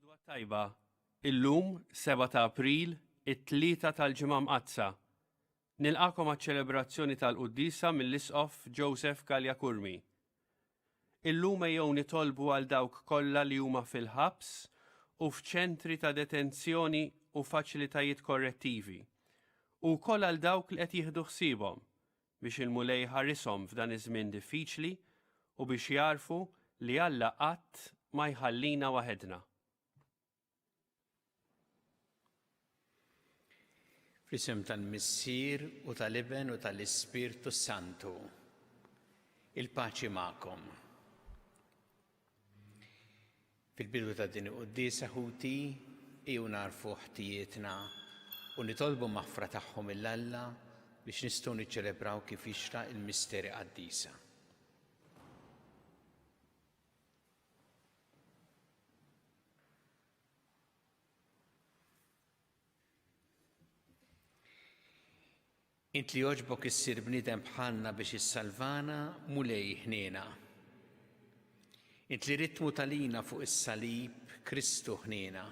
Lodwa tajba, illum 7 ta' April, it-tlieta tal-ġimgħa mqazza. Nilqakom għaċ-ċelebrazzjoni tal-Qudiesa mill-Isqof Joseph Kaljakurmi. Illum ejjew nitolbu għal dawk kollha li huma fil-ħabs u f'ċentri ta' detenzjoni u faċilitajiet korrettivi. U wkoll għal dawk li qed jieħdu ħsiebhom biex il-Mulej ħarishom f'dan iż-żmien diffiċli u biex jarfu li Alla qatt ma jħallina waħedna. Fl-isem tal-Missier u tal-Iben u tal-Ispirtu Santu, il-paċi magħkom. Fil-bidu ta' din il-Qudiesa ħuti ejjew narfu ħtijietna u nitolbu maħfra tagħhom il-Alla biex nistgħu niċċelebraw kif jixraq il-misteri qaddisa. Int li jogħġbok issir bniedem bħalna biex issalvana Mulej ħniena. Int li ritmu talina fuq is-salib Kristu ħniena.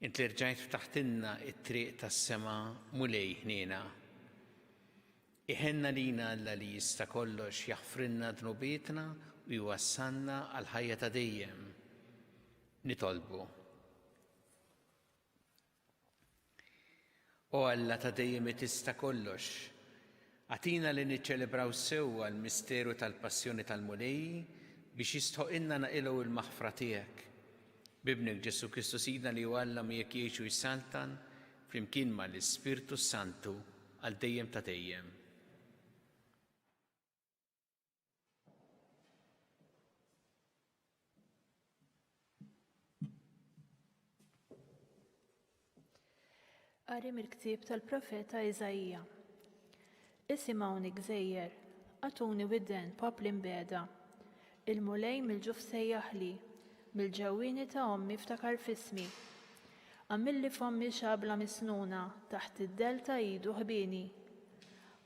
Int li rġajt ftaħtilna it-triq tas-sema Mulej ħniena. Iħenna lina Alla li jista' kollox jaħfrilna dnubietna u jwassalna għal ħajja ta' dejjem. Nitolbu. O Alla ta' dejjem tista' kollox, għatina li niċċelebraw sewwa l-misteru tal-passjoni tal-Mulej biex jistħoqilna naqilgħu l-maħfra tiegħek. Bibnek Ġesu Kristu Sidna li hu Alla miegħek jgħixu jsaltan flimkien mal-Ispirtu Santu għal dejjem ta' dejjem. Qari mill-ktieb tal-profeta Iżajja. Isimgħuni Gżejjer, għatuni widden popli mbeda. Il-Mulej mill-ġuf sejjaħli, mill-ġewwieni ta' ommi ftakar fismi. Għamilli f'ommi xabla misnuna taħt id-del ta' idu ħbieni.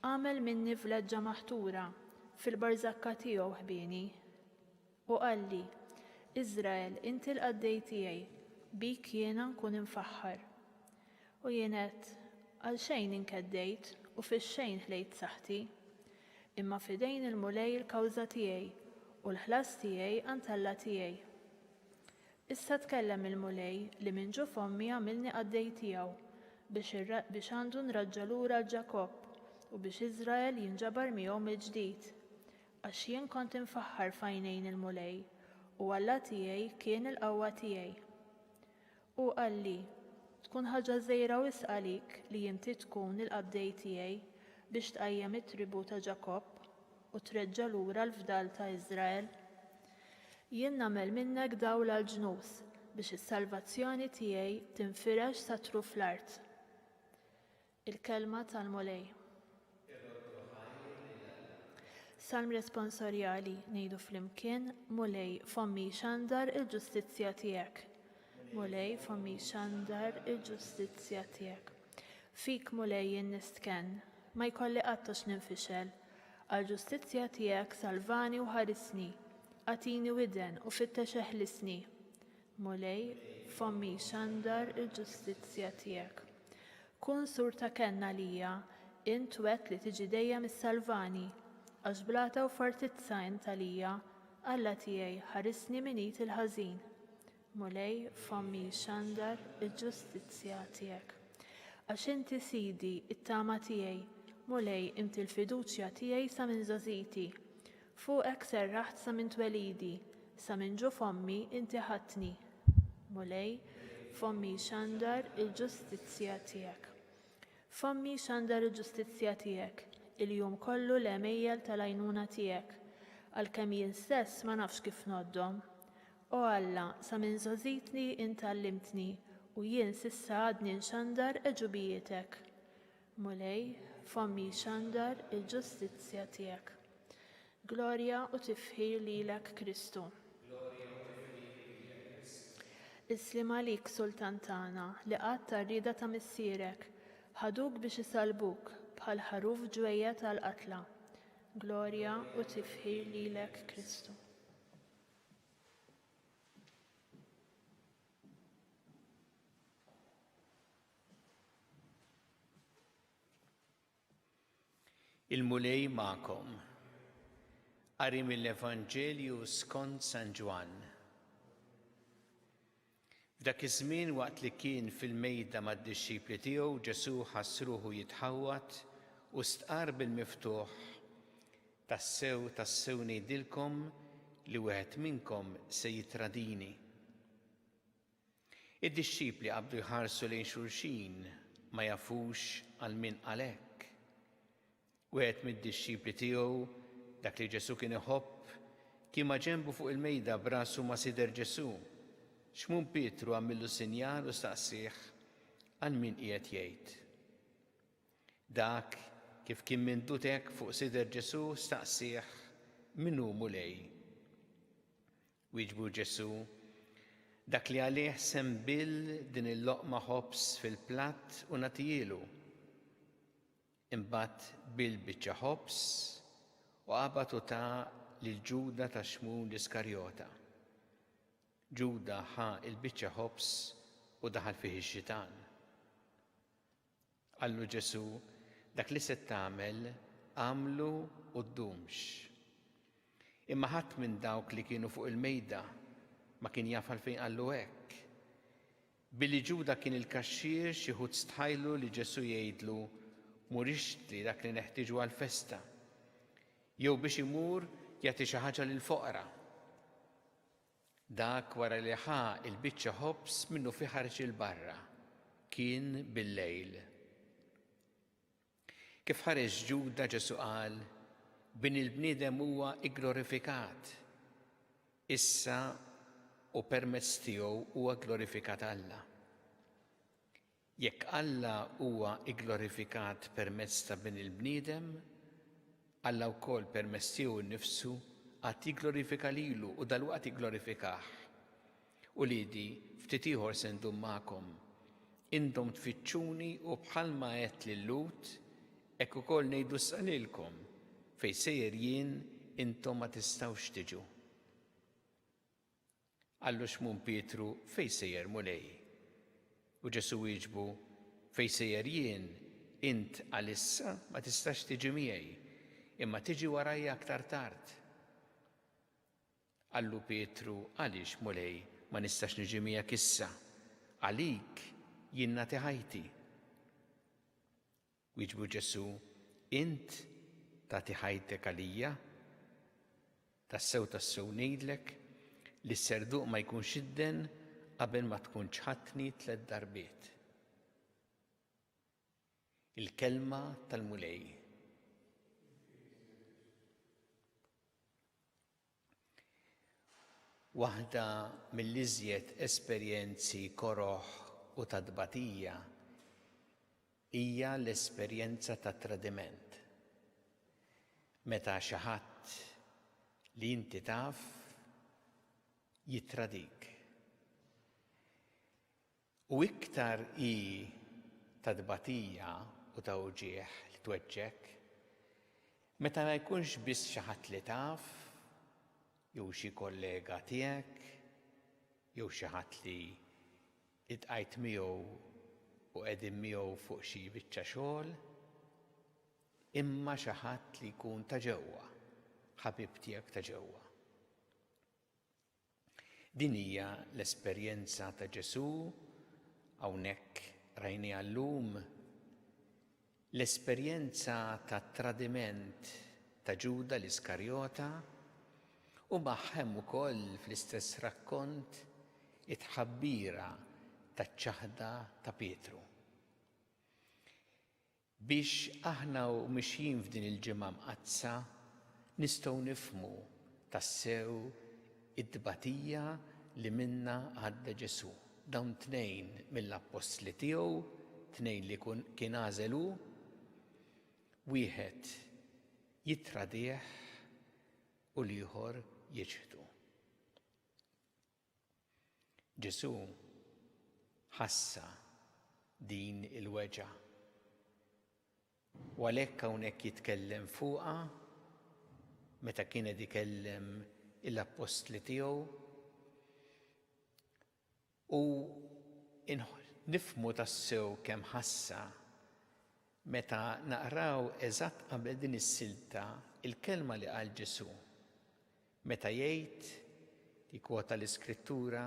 Għamel minni vleġġa maħtura fil-barzakka tiegħu ħbieni. U qalli, Iżrael inti l-qaddej tiegħi, bik jiena nkun infaħħar. U jienet, għal xejn inkeddejt u fix-xejn ħlejt saħti, imma fidejn il-Mulej il-kawża tiegħi u l-ħlas tiegħi għand Alla tiegħi. Issa tkellem il-Mulej li minn ġuf ommi għamilni qaddej tiegħu biex għandu nraġġa lura l-Ġakobb u biex Iżrael jinġabar miegħu mill-ġdid. Għax jien kont infaħħar f'għajnejn il-Mulej u Alla tiegħi kien il-qawwa tiegħi. U qalli, tkun ħaġa żgħira wisq għalik li inti tkun il-qaddej tiegħi biex tqajjem it-tribu ta' Ġakobb u treġġa' lura l-fdal ta' Iżrael. Jien nagħmel minnek dawl għall-ġnus biex is-salvazzjoni tiegħi tinfirex sa tru fl-art. Il-kelma tal-Mulej. Salm responsorjali ngħidu flimkien Mulej fommi xandar il-ġustizzja tiegħek. Mulej fommi xandar il-ġustizzja tiegħek. Fik Mulej jien nistken, ma jkolli qatt ninfixel, għall-ġustizzja tiegħek salvani u ħarisni, għatini widden u fittex eħlisni. Mulej fommi xandar il-ġustizzja tiegħek. Kun sur ta' kenna lija, int wett li tiġi dejjem is-salvani, għax blata u fortizza int għalija, Alla tiegħi ħarisni minit il-ħażin. Mulej fommi xandar il-ġustizzja tiegħek. Għax inti Sidi it-tama tiegħi, Mulej inti l-fiduċja tiegħi sa minn żagħżiti. Fuqek serraħt sa minn twelidi, sa minn ġuf ommi inti ħadtni. Mulej fommi xandar il-ġustizzja tiegħek. Fommi xandar il-ġustizzja tiegħek, il-jum kollu l-emejjel tal-għajnuna tiegħek, għalkemm jien stess ma nafx kif noddhom. O Alla, sa minn żagħżitni intallimtni u jien s'issa għadni nxandar eġubijietek. Mulej fommi xandar il-ġustizzja tiegħek. Glorja u tifħir lilek Kristu. Islim għalik Sultan tagħna li qatt tar-rieda ta' missierek, ħaduk biex isalbuk bħal ħaruf ġwejja tal-qatla. Glorja u tifħir lilek Kristu. Il-mulej ma'kom. Qari mill-Evanġelju skont San Ġwan. F'dak iż-żmien waqt li kien fil-mejda mad-dixxipli tiegħu Ġesu ħass ruħu jitħawwat u stqarr bil-miftuħ: tassew ngħidilkom li wieħed minnkom se jitradini. Id-dixxipli qabdu jħarsu lejn xulxin ma jafux għal min qal hekk. Wieħed mid-dixxipli tiegħu, dak li Ġesu kien iħobb, kien ma' ġenbu fuq il-mejda b'rasu ma' sider Ġesu. X'mun Pietru għamillu sinjal u staqsih għal min qiegħed jgħid. Dak kif kien mindutek fuq sider Ġesu staqsih min hu mulej. Wieġbu Ġesu: dak li għalih sembil din il-loqma ħobs fil-platt u nagħtijielu. Imbagħad bil-biċċa ħobs u qabad u ta' lil Ġuda ta' xmul Iskarjota. Ġuda ħa il-biċċa ħobs u daħal fih ix-xitan. Qallu Ġesu: dak li se tagħmel għamlu u ddumx. Imma ħadd minn dawk li kienu fuq il-mejda ma kien jaf għalfejn qallu hekk. Billi Ġuda kien il-kaxxier xi ħudd stħajlu li Ġesu jgħidlu: mur ixtri dak li neħtieġu għall-festa, jew biex imur jagħti xi ħaġa lill-foqra. Dak wara li ħa il-biċċa ħobs minnu fi ħareġ il-barra. Kien bil-lejl. Kif ħareġ Ġuda Ġesu qal: bin il-bniedem huwa glorifikat. Issa u permezz tiegħu huwa glorifikat Alla. Jekk Alla huwa glorifikat permezz ta' bin il-bniedem, Alla wkoll permezz tiegħu nnifsu għad jigglorifika lilu u dalwaqt jigglorifikah. U liedi ftit ieħor se ndum magħkom. Intom tfittxuni u bħalma għedt lil Lut, hekk ukoll ngħidu issa lilkom, fejn sejjer jien intom ma tistgħux tiġu. Qallu x'mun Pietru: fejn sejjer mulej? U Ġesu wieġbu: fejn sejjer jien int għalissa ma tistax tiġi miegħi, imma tiġi warajja aktar tard. Qallu Pietru: għaliex mulej ma nistax niġi miegħek issa? Għalik jien nagħti ħajti. Wieġbu Ġesu: int tagħti ħajtek għalija? Tassew ngħidlek li s-serduq ma jkunx idden qabel ma tkun ċħadtni 3 darbiet. Il-kelma tal-mulej. Waħda mill-iżjed esperjenzi koroħ u ta' tbatija hija l-esperjenza ta' tradiment. Meta xi ħadd li inti taf jittradik. U iktar hi ta' tbatija u ta' uġieħ li tweġġek meta ma jkunx biss xi ħadd li taf, jew xi kollega tiegħek, jew xi ħadd li iltqajt miegħu u qegħdin miegħu fuq xi biċċa xogħol, imma xi ħadd li jkun ta' ġewwa, ħabib tiegħek ta' ġewwa. Din hija l-esperjenza ta' Ġesu hawnhekk rajniha llum, l-esperjenza ta' tradiment ta' Ġuda l-Iskarjota u magħhom ukoll fl-istess rakkont it-tħabbira taċ-ċaħda ta' Pietru. Biex aħna u mixjin f'din il-ġimgħa mqazza nistgħu nifhmu tassew id-tbatija li minnha għadda Ġesu. Dawn 2 mill-apostli tiegħu, 2 li kien għażel hu, wieħed jittradih u l-ieħor jiġħdu. Ġesu ħassa din il-weġa' u għalhekk hawnhekk jitkellem fuqha meta kien qed ikellem l-apostli tiegħu u nifhmu tassew kemm ħassa Meta naqraw eżatt qabel din is-silta il-kelma li qal Ġesu. Meta jgħid jikwota l-Iskrittura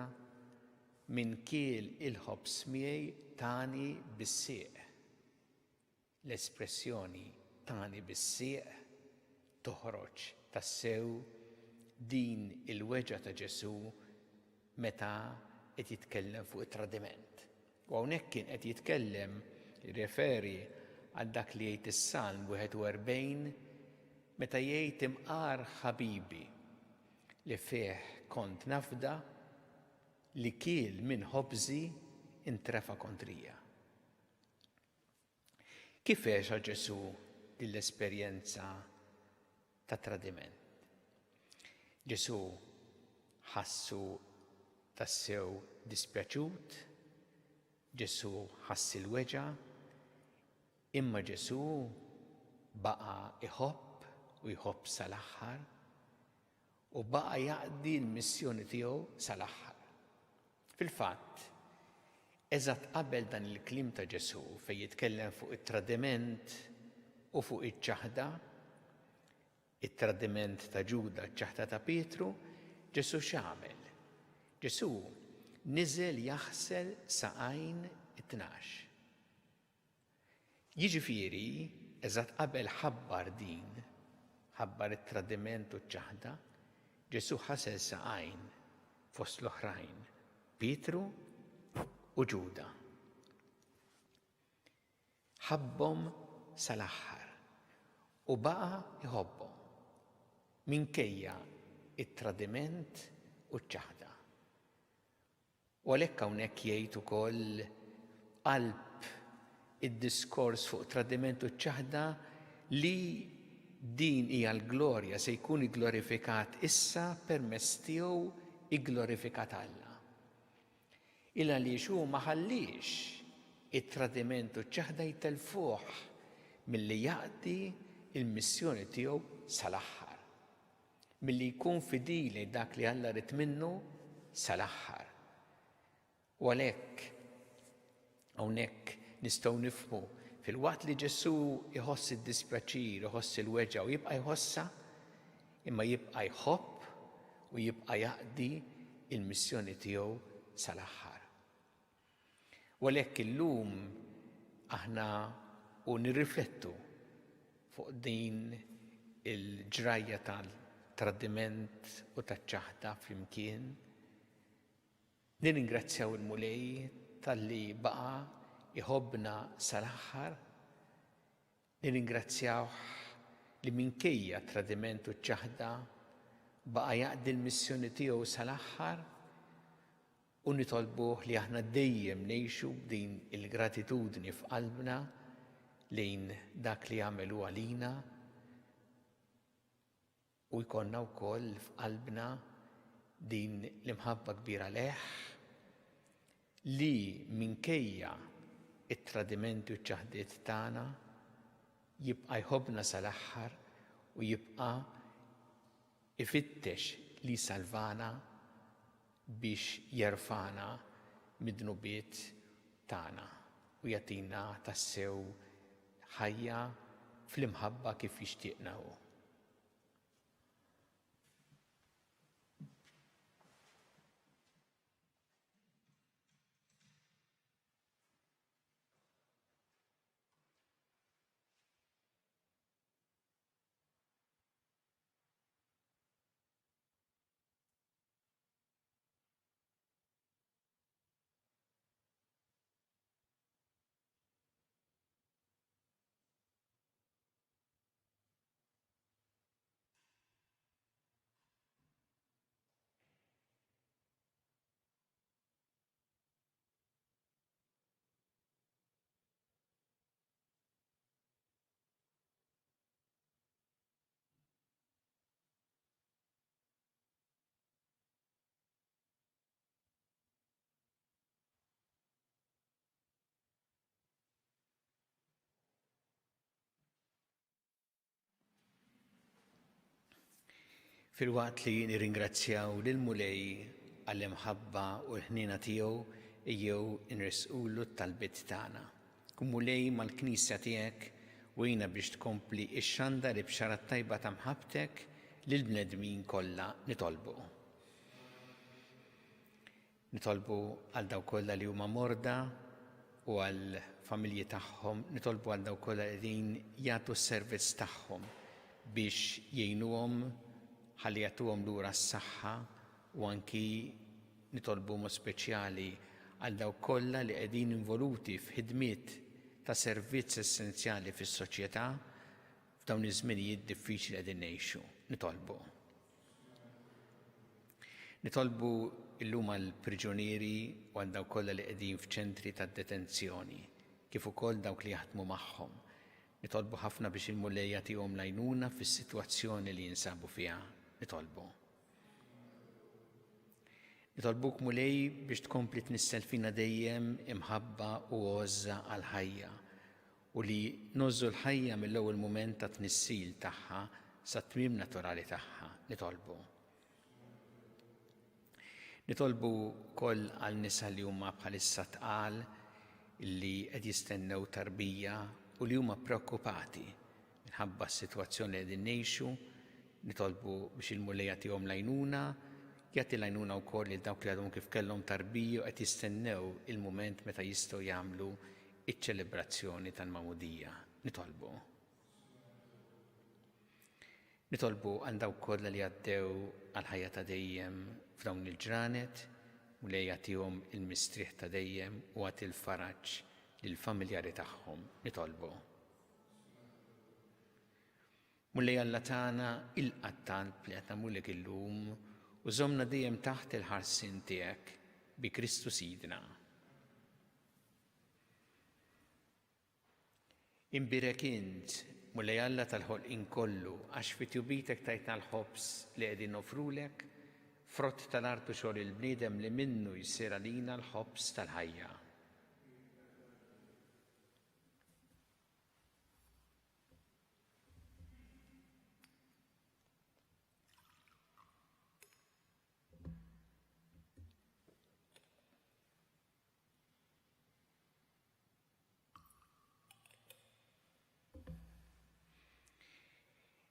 min kiel il-ħobs miegħi tani bis-sieq. L-espressjoni tani bis-sieq toħroġ tassew din il-weġa ta' Ġesu meta qed jitkellem fuq it-tradiment. U hawnhekk kien qed jitkellem jirreferi għal dak li jgħid is-Salm 41 meta jgħid imqar ħabibi li fih kont nafda li kiel minn ħobżi intrefa kontrija. Kif għexa Ġesu din l-esperjenza ta' tradiment? Ġesu ħassu tassew dispjaċut, Ġesu ħass il-weġa, imma Ġesu baqa iħobb u jħobb sal-aħħar u baqa jaqdi l-missjoni tiegħu sal-aħħar. Fil-fatt, eżatt qabel dan il-klim ta' Ġesu fejn jitkellem fuq it-tradiment u fuq iċ-ċaħda, it-tradiment ta' Ġuda, ċ-ċaħda ta' Pietru, Ġesu x'għamel? Ġesu niżel jaħsel saqajn it-tnax. Jiġifieri, eżatt qabel ħabbar din, ħabbar it-tradiment u ċ-ċaħda, Ġesu ħasel saqajn fost l-oħrajn, Pietru u Ġuda. Ħabbhom sal-aħħar u baqa iħobbhom minkejja it-tradiment u ċ-ċaħda. U għalhekk hawnhekk jgħid ukoll qalb id-diskors fuq tradiment u ċ-ċaħda li din hija l-glorja se jkun glorifikat issa permezz tiegħu igglorifikat Alla. Il għaliex hu ma ħallix it-tradiment u ċ-ċaħda jitelfuh milli jaqdi il-missjoni tiegħu sal-aħħar. Milli jkun fidili dak li Alla rid minnu sal-aħħar. U għalhekk hawnhekk nistgħu nifhmu fil-waqt li Ġesu iħoss id-dispjaċir, iħoss il-weġa u jibqa' jħossha, imma jibqa' jħobb u jibqa' jaqdi il-missjoni tiegħu sal-aħħar. U għalhekk illum aħna u nirriflettu fuq din il-ġrajja tal-tradiment u taċ-ċaħda flimkien. Nirringrazzjaw il-Mulej tal-li baqa iħobbna sal-aħħar. Nirringrazzjaw li minkejja tradiment u ċ-ċaħda baqa jaqdi l-missjoni tiegħu sal-aħħar u nitolbuh li aħna dejjem ngħixu b'din il-gratitudni f'qalbna lejn dak li għamelu għalina u jkollna wkoll f'qalbna din l-imħabba kbira leħ li minkejja it-tradimenti u ċ-ċaħdiet tagħna jibqa' jħobbna sal-aħħar u jibqa' ifittex li salvana biex jerfana mid-dnubiet tagħna u jagħtina tassew ħajja fl-imħabba kif jixtieqna hu. Fil-waqt li nirringrazzjaw lill-Mulej għall-imħabba u l-ħniena tiegħu jew inresqulu t-talbiet tagħna. tkun mulej mal-Knisja tiegħek u jina biex tkompli ix-xandar b'xarat tajba ta' mħabbtek lill-bnedmin kollha nitolbu. Nitolbu għal dawk kollha li huma morda u għal familji tagħhom, nitolbu għal dawk kollha qegħdin jagħtu s-servizz tagħhom biex jgħinuhom ħalli jagħtuhom lura s-saħħa u anki nitolbu mod speċjali għal dawk kollha li qegħdin involuti f'ħidmiet ta' servizz essenzjali fis-soċjetà f'dawn iż-żminijiet diffiċli qegħdin ngħixu. Nitolbu illum għall-priġunieri u għal dawk kollha li qegħdin f'ċentri ta' detenzjoni, kif ukoll dawk li jaħdmu magħhom. Nitolbu ħafna biex il-mulej jagħtihom l-għajnuna fis-sitwazzjoni li jinsabu fiha. Nitolbuk mulej biex tkompli tnissel fina dejjem imħabba u għoża għal ħajja u li nożżu l-ħajja mill-ewwel mument ta' tnissil tagħha sa tmiem naturali tagħha. Nitolbu wkoll għal nisa li huma bħalissa tqal li qed jistennew tarbija u li huma preokkupati minħabba s-sitwazzjoni li qegħdin ngħixu. Nitolbu biex il-mulej jagħtihom l-għajnuna, jagħti l-għajnuna wkoll lil dawk li għadhom kif kellhom tarbija u qed jistennew il-mument meta jistgħu jagħmlu iċ-ċelebrazzjoni tal-Magħmudija. Nitolbu għal dawk kollha li għaddew għal ħajja ta' dejjem f'dawn il-ġranet u li jagħtihom il-mistrieħ ta' dejjem u għati l-faraġġ lill-familjari tagħhom. Mulej Alla tagħna il-qattant li qed nagħmulek illum u żommna dejjem taħt il-ħarsien tiegħek bi Kristu Sidna. Imbirek int, mulej Alla tal-ħolqien kollu, għax fit-tjubitek tajtna l-ħobs li qegħdin nofrulek, frott tal-artu xogħol il-bniedem li minnu jsir għalina l-ħobs tal-ħajja.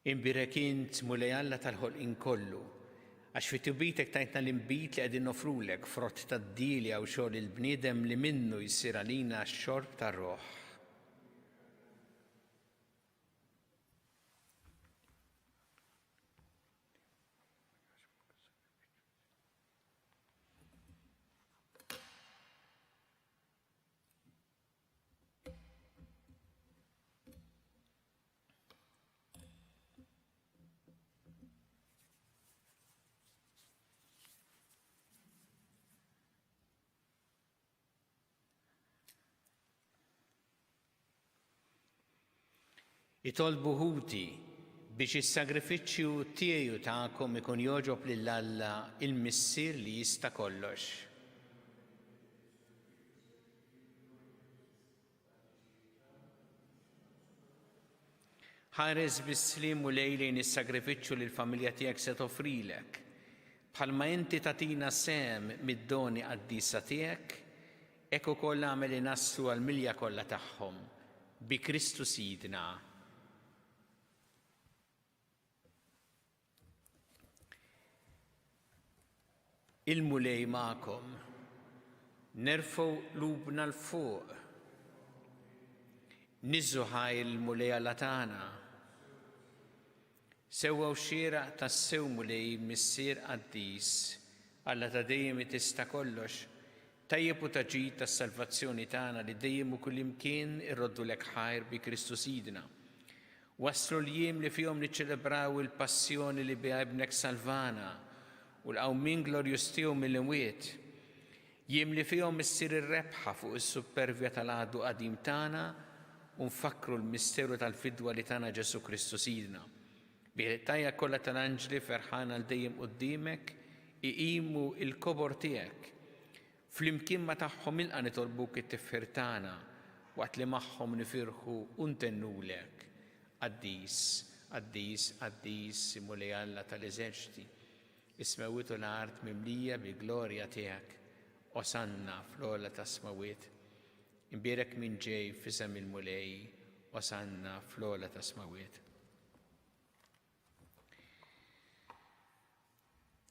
Imbirek int, mulej Alla tal-ħolqien kollu, għax fit-tjubitek tajtna l-imbit li qegħdin nofrulek frott tad-dili għaw xogħol il-bniedem li minnu jsir għalina x-xorb tar-Roħ. Itolbu ħuti biex is-sagrifiċċju tiegħi u tagħkom ikun jogħġob lil Alla il-Missier li jista' kollox. Ħares bis-sliem u lejlejn is-sagrifiċċju li l-familja tiegħek se toffrilek. Bħalma inti tagħtina sehem mid-doni qaddisa tiegħek, hekk ukoll għamel inasslu għall-milja kollha tagħhom bi Kristu Sidna. Il-mulej magħkom, nerfgħu qlubna l-fuq, niżżu ħaj il-mulej Alla tagħna, sewwew xieraq tas-sew mulej missier qaddis, Alla ta' dejjem tista' kollox, tajjeb u taġid tas-salvazzjoni tagħna li dejjem u kullimkien irroddu lek ħajr bi Kristu Sidna. Waslu l-jiem li fihom niċċelebraw il-passjoni li biha ibnek salvana u l-qawmin glorjus tiegħu mill-imwiet, jiem li fihom issir ir-rebħa fuq is-supervja tal-għadu qadim tagħna u nfakru l-misteru tal-fidwa li tagħna Ġesu Kristu Sidna. Bi-tajja kollha tal-anġli ferħana l dejjem quddiemek iqimu l-kobor tiegħek. Flimkien ma tagħhom ilqa' nitolbuk it-tifħir tagħna waqt li magħhom nifirħu u ntennulek. Qaddis, qaddis, qaddis, mulej Alla tal-eżerċiti, ismawitu l-art mimlija bi glorja tiegħek, osanna fl-ogħla ta' smawiet. imbierek min ġej fisem il-mulej wasanna fl-ola ta' smawiet.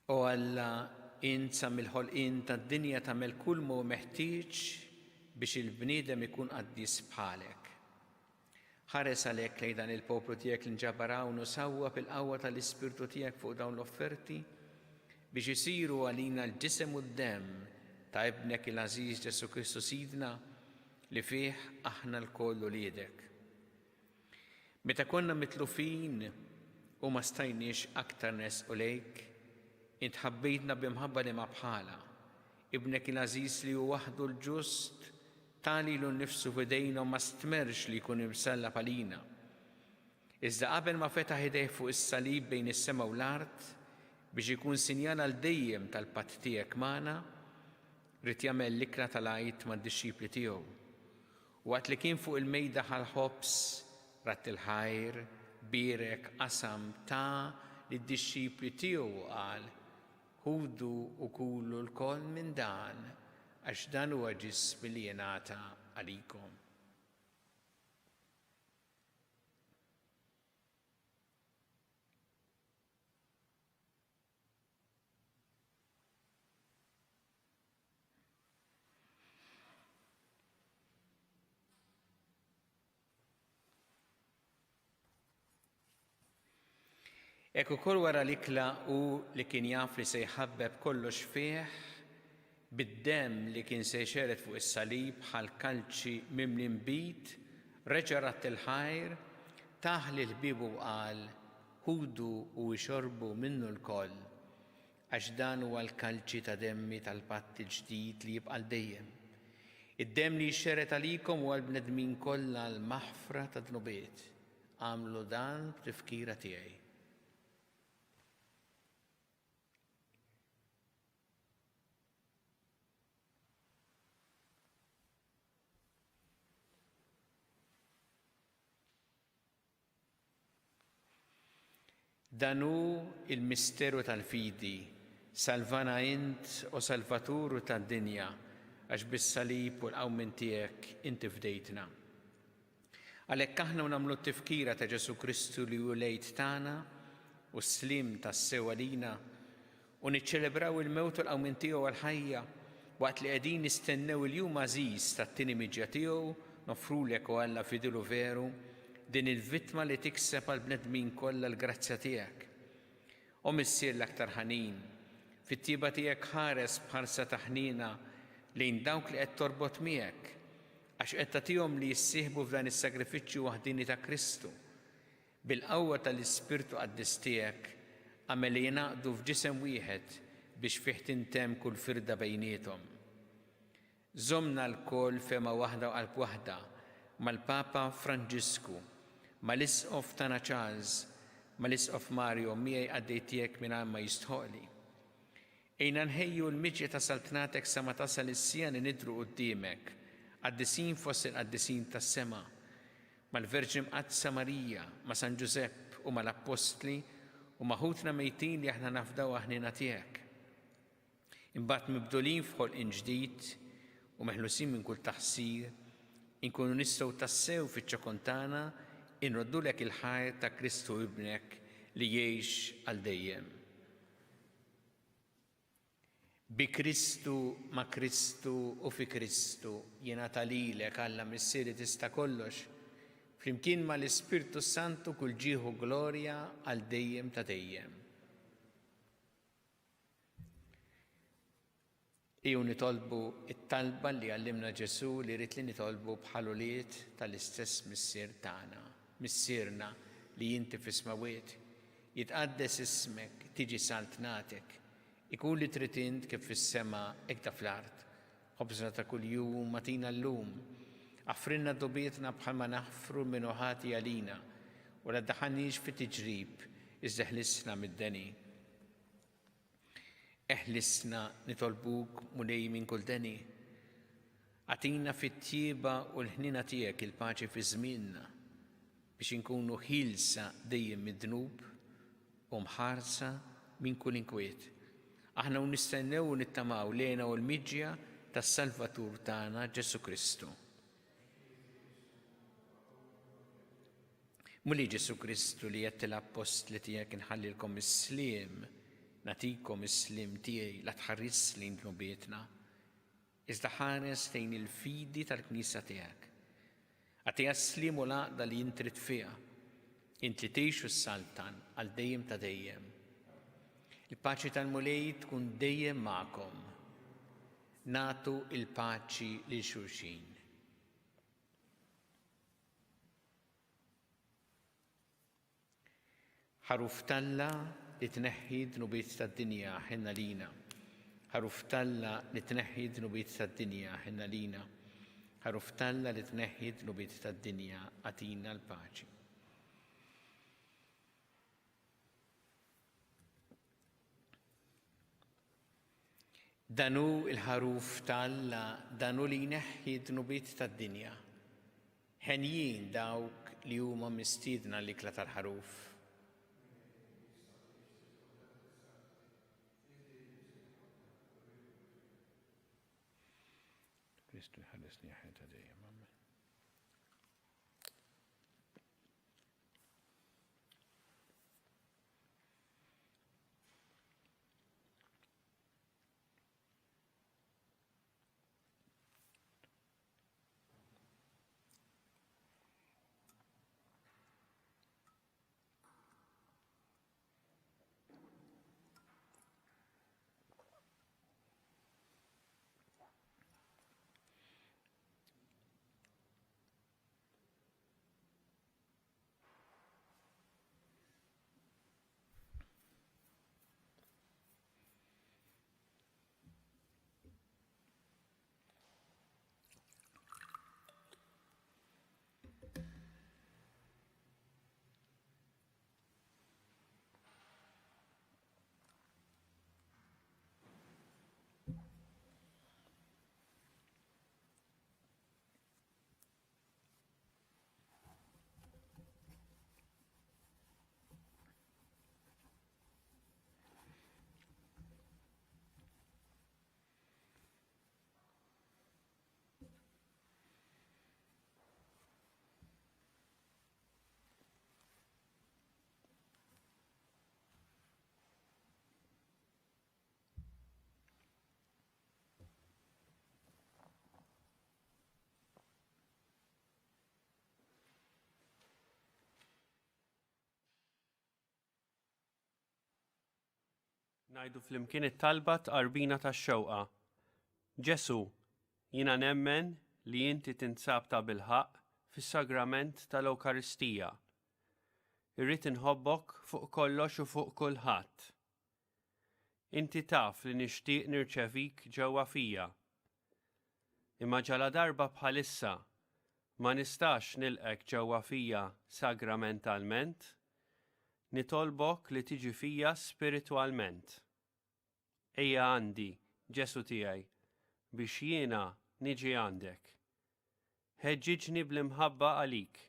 U Alla insa mill-ħolqien tad-dinja tagħmel kull mu meħtieġ biex il-bniedem ikun qaddis bħalek. Ħares għalhekk lejn dan il-poplu tiegħek li nġabaraw sawwa bil-qawwa tal-Ispirtu tiegħek fuq dawn l-offerti biex isiru għalina l-ġisem u d-demm ta' ibnek il-Aziz Ġesu Kristu Sidna li fih aħna l-koll uliedek. Meta konna mitlufin u ma stajniex aktar nesqu lejk, int ħabbejtna b'imħabba li ma bħala, ibnek il-Aziz li hu waħdu l-ġust tali l-nifsu f'idejna ma stmerx li jkun imsalla palina. Iżda qabel ma fetaħ idejh fuq is-salib bejn is-sema u l-art biex ikun sinjal għal dejjem tal-patt tiegħek magħna, rid jagħmel l-ikra tal-għajt mad-dixxipli tiegħu. Waqt li kien fuq il-mejda ħal-ħobs, rat il-ħajr, birek, qasam ta' lid-dixxipli tiegħu qal: ħudu u kulu l-koll minn dan, għax dan huwa ġismi li jingħata għalikom. Ekku kol wara l-ikla u li kien jaf li se jħabbeb kollox fih, bid-demm li kien se jxeret fuq is-salib bħal kalċi mimli mbit, reġa' rat il-ħajr, taħ li l-ħbieb u qal: ħudu u jxorbu minnu l-koll, għax dan huwa l-kalċi ta' demmi tal-patt il-ġdid li jibqa' dejjem. Id-demm li jxeret għalikom u għall-bnedmin kollha l-maħfra ta' dnubiet. Għamlu dan b'tifkira tiegħi. Dan hu il-misteru tal-fidi, salvana int u salvaturu tad-dinja, għax bis-salib u l-qawmin tiegħek inti fdejtna. Għalhekk aħna nagħmlu t-tifkira ta' Ġesu Kristu li hu lejt tagħna u s-slim tas-sew għalina u niċċelebraw il-mewt u l-qawmin tiegħu għall-ħajja waqt li qegħdin nistennew il-jum għażiż tat-tieni miġja tiegħu nofrulek u Alla fidilu veru din il-vittma li tikseb għall-bnedmin kollha l-grazzja tiegħek. U missier l-aktar ħanin, fit-tieba tiegħek ħares bħarsa ta' ħnina lejn dawk li qed torbot miegħek, għax qed tagħtihom li jissieħbu f'dan is-sagrifiċċju waħdini ta' Kristu. Bil-qawwa tal-Ispirtu Qaddis tiegħek għamel li jingħaqdu f'ġisem wieħed biex fih tintemm kull firda bejniethom. Żommna l-koll fema waħda u qalb waħda mal-Papa Franġisku, mal-Isqof tagħna Charles, mal-Isqof Mario miegħi għaddejtiek mingħajr ma jistħoqli. Ejna nħejju l-miġja ta' saltnatek sa ma tasal is-sija li nidhru quddiemek, qaddisin fost il-qaddisin tas-sema, mal-Verġi Mqaddsa Marija, ma' San Ġusepp u mal-Apostli u maħutna mejtin li aħna nafdaw aħnina tiegħek. Imbagħad mibdulin f'ħolqien ġdid u meħlusin minn kull taħsir, inkunu nistgħu tassew fiċ-ċokon tagħna inroddulek il-ħajr ta' Kristu ibnek li jgħix għal dejjem. Bi Kristu, ma' Kristu u fi Kristu jingħata lilek Alla missieri tista' kollox, flimkien mal-Ispirtu Santu kull ġieħu glorja għal dejjem ta' dejjem. Iju nitolbu it-talba li għallimna Ġesu li rrid li nitolbu bħal ulied tal-istess missier tagħna, missierna li inti fis-smawiet, jitqaddes ismek, tiġi saltnatek, ikun li trid int kif fis-sema hekk ta' fl-art. Ħobżna ta' kuljum matina llum, affrinna dobietna bħalma naħfru minnu ħati għalina u la ddaħħalniex fi tiġrib iżda ħlisna mid-deni. Eħlisna nitolbuk mulej minn kull deni. Għatina fit-tjieba u l-ħnina tiegħek il-paċi fi żmienna biex inkunu ħilsa dejjem mid-dnub u mħarsa minn kull inkwiet. Aħna nistennew u nittamaw lejna u l-miġja tas-Salvatur tagħna Ġesu Kristu. Muli Ġesu Kristu li jett l-apostli tiegħek inħallilkom is-sliem, natikom is-sliem tiegħi la tħarris lejn dnubietna, iżda ħares lejn il-fidi tal-Knisja tiegħek. Għatija s-sliem u l-għaqda li jintrid fiha, int li tgħixu s-saltan għal dejjem ta' dejjem. Il-paċi tal-mulej tkun dejjem magħkom. Natu il-paċi lil xulxin. Ħaruf talla li tneħħi dnubiet tad-dinja ħinna lina. Ħaruf talla li tneħħi dnubiet tad-dinja ħinna lina. Ħaruf talla li tneħħi dnubiet tad-dinja għatina l-paċi. Danu il-ħaruf talla danu li jneħħi dnubiet tad-dinja. Ħenjin dawk li huma mistiedna l-ikla tal-ħaruf. Kristu jħallesni ħajta dejjem, amen. Ngħidu flimkien it-talba tqarbina tax-xewqa. Ġesu, jiena nemmen li inti tinsab ta' bilħaq fis-sagrament tal-Ewkaristija. Irrid inħobbok fuq kollox u fuq kulħadd. Inti taf li nixtieq nirċevik ġewwa fija. Imma ġala darba bħalissa ma nistax nilqek ġewwa fija sagramentalment, nitolbok li tiġi fija spiritwalment. Ejja għandi, Ġesu tiegħi, biex jiena niġi għandek. Ħeġġiġni bl-imħabba għalik,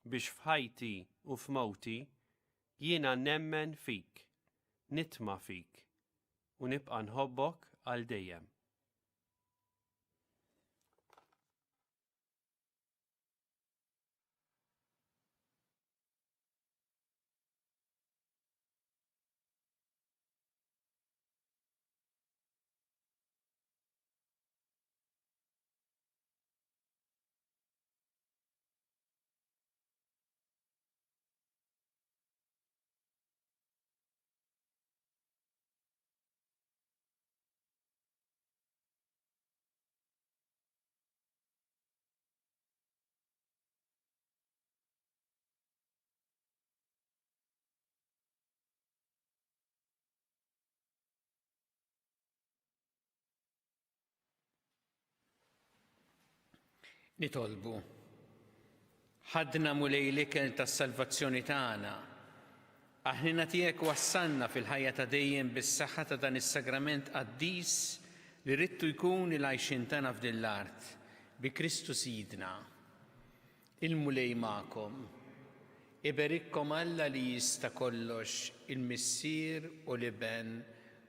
biex f'ħajti u f'mowti jiena nemmen fik, nitma' fik, u nibqa' nħobbok għal dejjem. Nitolbu. Ħadna mulej l-ikel tas-salvazzjoni tagħna. Aħnina tiegħek wassalna fil-ħajja ta' dejjem bis-saħħa ta' dan is-sagrament qaddis li ridtu jkun il-għajxin tagħna f'din l-art bi Kristu Sidna. Il-mulej magħkom. Iberikkom Alla li jista' kollox, il-Missier u l-Iben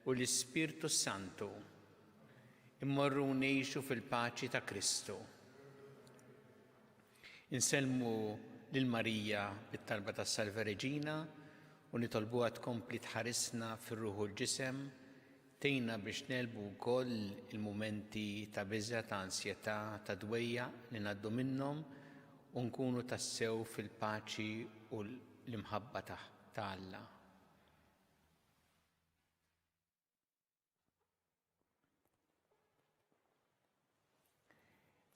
u l-Ispirtu Santu. Immorru ngħixu fil-paċi ta' Kristu. Inselmu lil Marija bit-talba tas-Salve Reġina u nitolbuha tkompli tħarisna fir-ruħ u l-ġisem, tgħinna biex nelbu wkoll il-mumenti ta' biża', ta' ansjetà, ta' dwejja li ngħaddu minnhom u nkunu tassew fil-paċi u l-imħabba ta' Alla.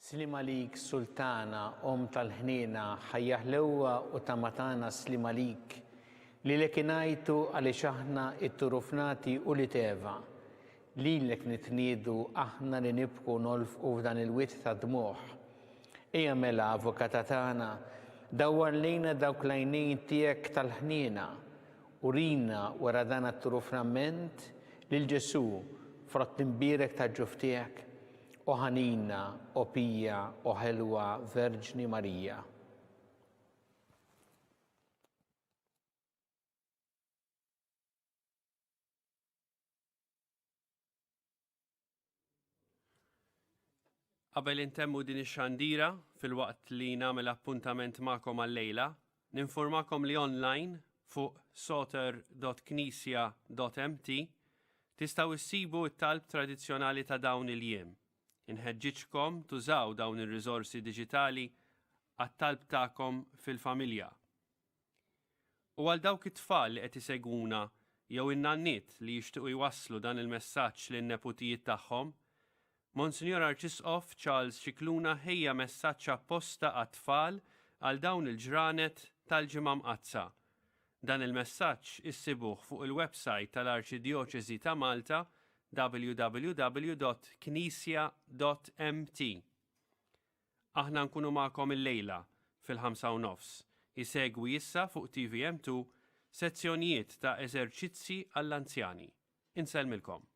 Slim għalik Sultana, tal-ħniena, ħajja ħlewwa u tamatana slim għalik, li lek ingħajtu għaliex aħna it-turufnati u li teva, lilek nitniedu aħna li nibku nolfqu f'dan il-wit ta' dmuħ. Ejja mela avukata tagħna, dawwar lejna dawk l-għajnejn tiegħek tal-ħniena u rina wara dan it-turufnament lil Ġesu frott imbierek tal-ġuf tiegħek u ħanina, u pija, u ħelwa Verġni Marija. Qabel intemmu din ix-xandira fil-waqt li nagħmel appuntament magħkom għal-lejla, ninformakom li online fuq soter.knisja.mt tistgħu issibu t-talb tradizzjonali ta' dawn il-jiem. Inħeġġiġkom tużaw dawn ir-riżorsi diġitali għat-talb tagħkom fil-familja. U għal dawk it-tfal li qed isegwuna jew in-nanniet li jixtiequ jwasslu dan il-messaġġ lin-neputijiet tagħhom, Monsignor Arċisqof Charles Cicluna ħejja messaġġ apposta għat-tfal għal dawn il-ġranet tal-Ġimgħa Mqazza. Dan il-messaġġ issibuh fuq il-website tal-Arċidjoċeżi ta' Malta www.knisja.mt. Aħna nkunu magħkom il-lejla fil-5:30. Isegwi issa fuq TVM2 sezzjonijiet ta' eżerċizzi għall-anzjani. Insellmilkom.